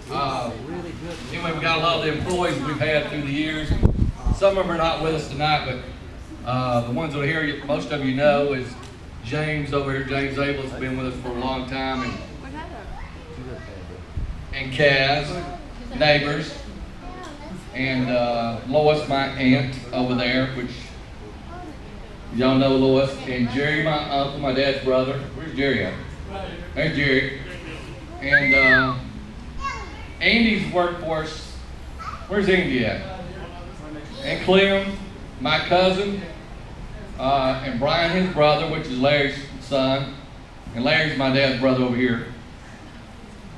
Anyway, we got a lot of the employees we've had through the years. Some of them are not with us tonight, but the ones that are here, most of you know, is James over here. James Abel's been with us for a long time, and Kaz, neighbors, and Lois, my aunt over there, which y'all know Lois, and Jerry, my uncle, my dad's brother. Where's Jerry at? There's Jerry. And Andy's workforce, where's Andy at? And Clem, my cousin, and Brian, his brother, which is Larry's son, and Larry's my dad's brother over here.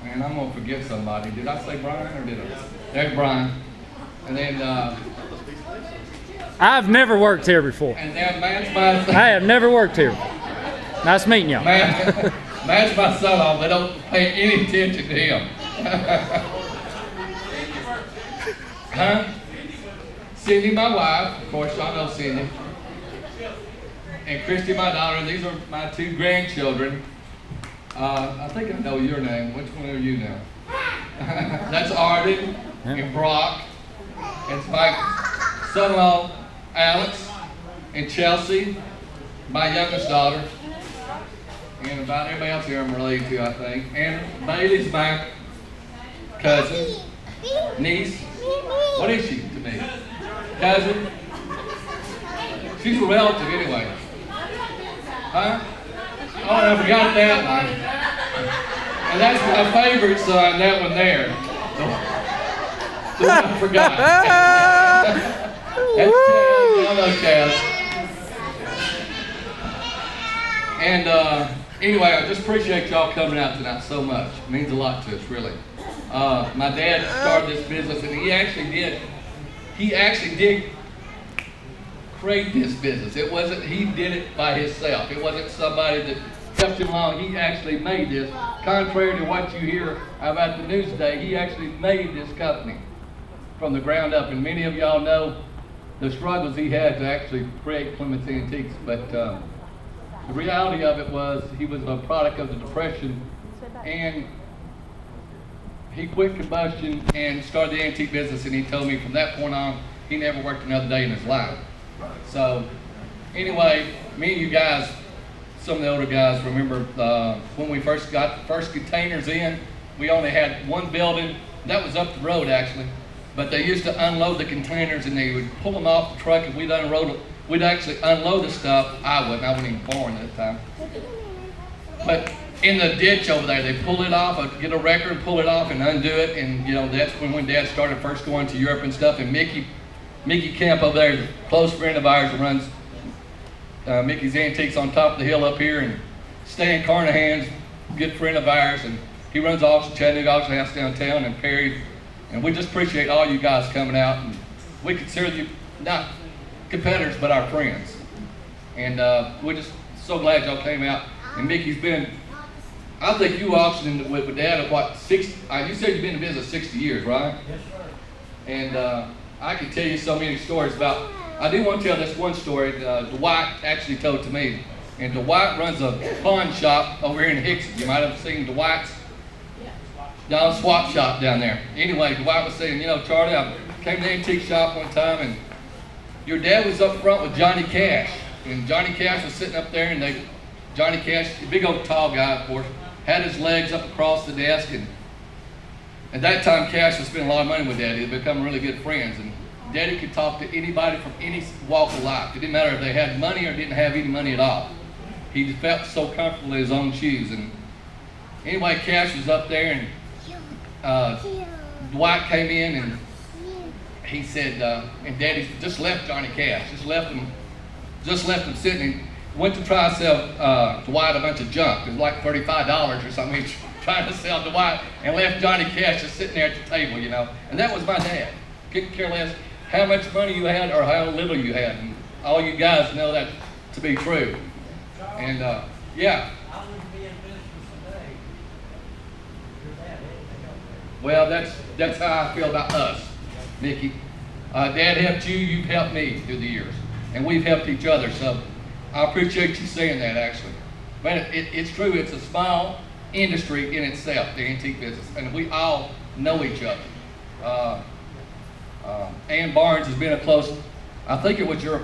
And I'm gonna forget somebody. Did I say Brian or did I? There's Brian. And then I've never worked here before. And then Matt's my son. I have never worked here. Nice meeting y'all. Matt's my son-in-law. They don't pay any attention to him. Huh? Cindy, my wife. Of course, y'all know Cindy. And Christy, my daughter. These are my two grandchildren. I think I know your name. Which one are you now? That's Arden and Brock. It's my son-in-law, Alex, and Chelsea, my youngest daughter. And about everybody else here I'm related to, I think. And Bailey's my cousin, niece. What is she to me? Cousin? She's a relative anyway. Huh? Oh, I forgot that one. And that's my favorite son, that one there. The one I forgot. That's Chaz. I know Chaz. And anyway, I just appreciate y'all coming out tonight so much. It means a lot to us, really. My dad started this business, and he actually did create this business. It wasn't, he did it by himself. It wasn't somebody that helped him along. He actually made this. Contrary to what you hear about the news today, he actually made this company from the ground up. And many of y'all know the struggles he had to actually create Clements Antiques. But the reality of it was he was a product of the Depression, and he quit combustion and started the antique business, and he told me from that point on he never worked another day in his life. So anyway, me and you guys, some of the older guys, remember when we first got the first containers in, we only had one building. That was up the road actually, but they used to unload the containers and they would pull them off the truck, and we'd actually unload the stuff. I wasn't even born at that time. But in the ditch over there, they pull it off, get a record, pull it off and undo it. And you know, that's when Dad started first going to Europe and stuff. And Mickey Camp over there is a close friend of ours who runs Mickey's Antiques on top of the hill up here. And Stan Carnahan's a good friend of ours, and he runs Chattanooga Auction House downtown, and Perry. And we just appreciate all you guys coming out. And we consider you not competitors, but our friends. And we're just so glad y'all came out. And Mickey's been, I think you auctioned with Dad of what, 60, you said you've been in business 60 years, right? Yes, sir. And I can tell you so many stories about, I do want to tell this one story Dwight actually told to me. And Dwight runs a pawn shop over here in Hickson. You might have seen Dwight's swap shop down there. Anyway, Dwight was saying, you know, Charlie, I came to the antique shop one time, and your dad was up front with Johnny Cash. And Johnny Cash was sitting up there, and Johnny Cash, a big old tall guy, of course, had his legs up across the desk. And at that time, Cash was spending a lot of money with Daddy. They'd become really good friends. And Daddy could talk to anybody from any walk of life. It didn't matter if they had money or didn't have any money at all. He just felt so comfortable in his own shoes. And anyway, Cash was up there, and Dwight came in, and he said, and Daddy just left Johnny Cash, just left him sitting. And went to try to sell Dwight a bunch of junk. It was like $35 or something. He was trying to sell Dwight, and left Johnny Cash just sitting there at the table, you know. And that was my dad. Couldn't care less how much money you had or how little you had. And all you guys know that to be true. And yeah. I wouldn't be in business today. Well, that's how I feel about us, Mickey. Dad helped you, you've helped me through the years. And we've helped each other, so I appreciate you saying that, actually. But it's true, it's a small industry in itself, the antique business. And we all know each other. Ann Barnes has been a close, I think it was your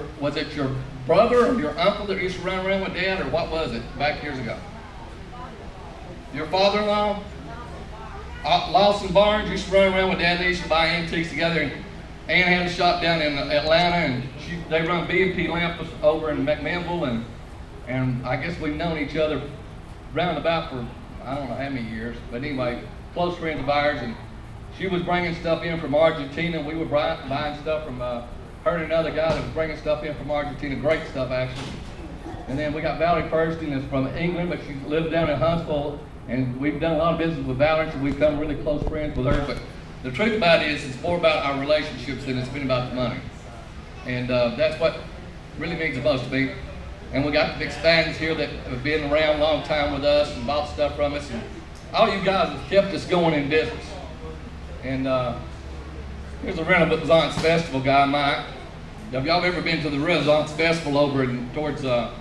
brother or your uncle that used to run around with Dad, or what was it back years ago? Your father-in-law? Lawson Barnes used to run around with Dad. They used to buy antiques together. And Ann had a shop down in Atlanta, and they run B&P Lamps over in McMinnville, and I guess we've known each other round about for I don't know how many years, but anyway, close friends of ours. And she was bringing stuff in from Argentina. We were buying stuff from her and another guy that was bringing stuff in from Argentina, great stuff actually. And then we got Valerie Purston that's from England, but she lives down in Huntsville, and we've done a lot of business with Valerie, so we've become really close friends with her. But the truth about it is, it's more about our relationships than it's been about the money. And that's what really means the most to me. And we got the big Spaniards here that have been around a long time with us and bought stuff from us. And all you guys have kept us going in business. And here's a Renaissance Festival guy, Mike. Have y'all ever been to the Renaissance Festival over towards, I'll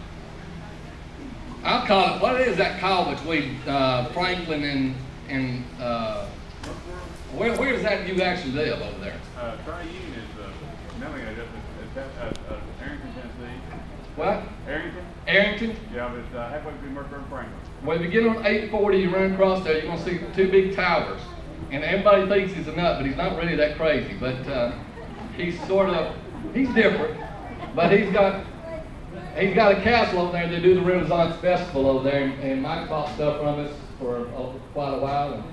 call it, what is that called between Franklin and where does that you actually live over there? Tri-Union is mainly Arrington, Tennessee. What? Arrington? Arrington? Yeah, but it's halfway between Murfreesboro and Franklin. When you get on 840, you run across there, you're going to see two big towers. And everybody thinks he's a nut, but he's not really that crazy. But he's different. But he's got a castle over there. They do the Renaissance Festival over there. And Mike bought stuff from us for quite a while.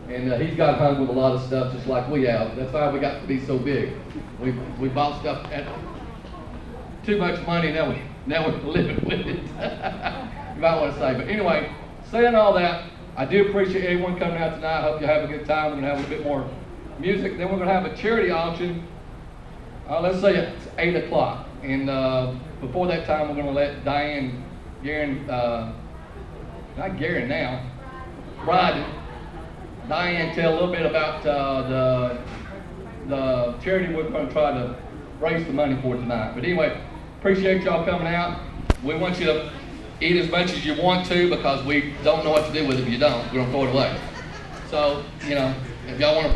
And he's got hung with a lot of stuff just like we have. That's why we got to be so big. We bought stuff at too much money, now we're living with it. You might want to say. But anyway, saying all that, I do appreciate everyone coming out tonight. I hope you have a good time. We're going to have a little bit more music. Then we're going to have a charity auction. Let's say it's 8 o'clock. And before that time, we're going to let Diane, not Garen now, Bryden, Diane tell a little bit about the charity we're going to try to raise the money for tonight. But anyway, appreciate y'all coming out. We want you to eat as much as you want to, because we don't know what to do with it if you don't. We're going to throw it away. So, if y'all want to